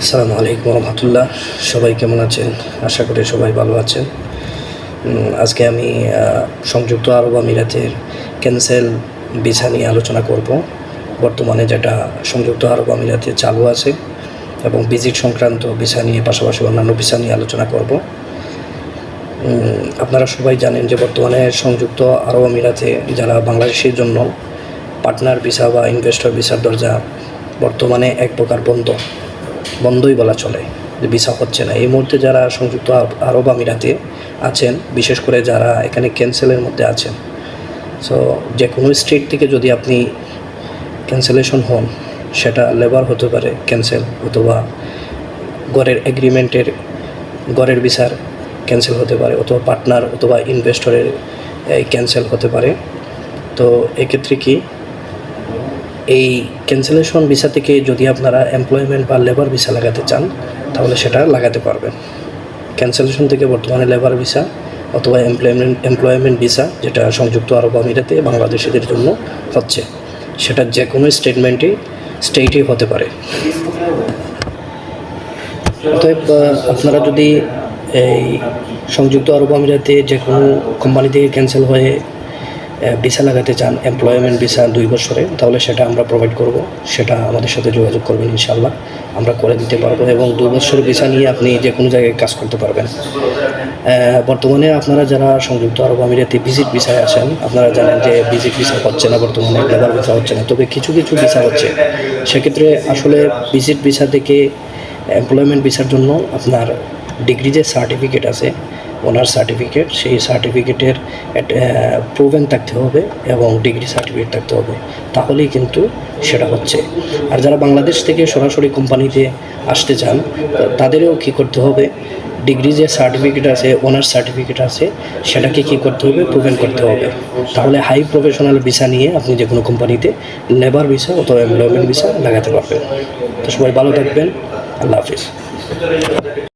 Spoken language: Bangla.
আসসালামু আলাইকুম রহমতুল্লাহ। সবাই কেমন আছেন? আশা করি সবাই ভালো আছেন। আজকে আমি সংযুক্ত আরব আমিরাতের ক্যান্সেল ভিসা নিয়ে আলোচনা করব। বর্তমানে যেটা সংযুক্ত আরব আমিরাতে চালু আছে এবং ভিজিট সংক্রান্ত ভিসা নিয়ে পাশাপাশি অন্যান্য ভিসা নিয়ে আলোচনা করব। আপনারা সবাই জানেন যে বর্তমানে সংযুক্ত আরব আমিরাতে যারা বাংলাদেশের জন্য পার্টনার ভিসা বা ইনভেস্টর ভিসার দরজা বর্তমানে এক প্রকার বন্ধই বলা চলে, যে ভিসা হচ্ছে না। এই মুহূর্তে যারা সংযুক্ত আরব আমিরাতে আছেন, বিশেষ করে যারা এখানে ক্যান্সেলের মধ্যে আছেন, সো যে কোনো স্টেট থেকে যদি আপনি ক্যান্সেলেশন হন, সেটা লেবার হতে পারে ক্যান্সেল, অথবা গড়ের ভিসার ক্যান্সেল হতে পারে, অথবা পার্টনার অথবা ইনভেস্টরের ক্যান্সেল হতে পারে। তো এক্ষেত্রে কি এই ক্যান্সেলেশন ভিসা থেকে যদি আপনারা এমপ্লয়মেন্ট বা লেবার ভিসা লাগাতে চান, তাহলে সেটা লাগাতে পারবেন। ক্যান্সেলেশন থেকে বর্তমানে লেবার ভিসা অথবা এমপ্লয়মেন্ট ভিসা, যেটা সংযুক্ত আরব আমিরাতে বাংলাদেশিদের জন্য হচ্ছে, সেটা যে কোনো স্টেটেই হতে পারে। অতএব আপনারা যদি এই সংযুক্ত আরব আমিরাতে যে কোনো কোম্পানি থেকে ক্যান্সেল হয়ে ভিসা লাগাতে চান, এমপ্লয়মেন্ট ভিসা 2 বছরে, তাহলে সেটা আমরা প্রোভাইড করব। সেটা আমাদের সাথে যোগাযোগ করবেন, ইনশাআল্লাহ আমরা করে দিতে পারবো। এবং 2 বছরের ভিসা নিয়ে আপনি যে কোনো জায়গায় কাজ করতে পারবেন। বর্তমানে আপনারা যারা সংযুক্ত আরব আমিরাতে ভিজিট ভিসায় আছেন, আপনারা জানেন যে ভিজিট ভিসা হচ্ছে না, বর্তমানে লেবার ভিসা হচ্ছে না, তবে কিছু ভিসা হচ্ছে। সেক্ষেত্রে আসলে ভিজিট ভিসা থেকে এমপ্লয়মেন্ট ভিসার জন্য আপনার ডিগ্রি যে সার্টিফিকেট আছে, অনার্স সার্টিফিকেট, সেই সার্টিফিকেটের প্রুভেন থাকতে হবে এবং ডিগ্রি সার্টিফিকেট থাকতে হবে, তাহলেই কিন্তু সেটা হচ্ছে। আর যারা বাংলাদেশ থেকে সরাসরি কোম্পানিতে আসতে চান, তাদেরও কী করতে হবে, ডিগ্রি যে সার্টিফিকেট আছে, অনার্স সার্টিফিকেট আছে, সেটাকে কী করতে হবে, প্রুভেন করতে হবে। তাহলে হাই প্রফেশনাল ভিসা নিয়ে আপনি যে কোনো কোম্পানিতে লেবার ভিসা অথবা এমপ্লয়মেন্ট ভিসা লাগাতে পারবেন। তো সবাই ভালো থাকবেন। আল্লাহ হাফিজ।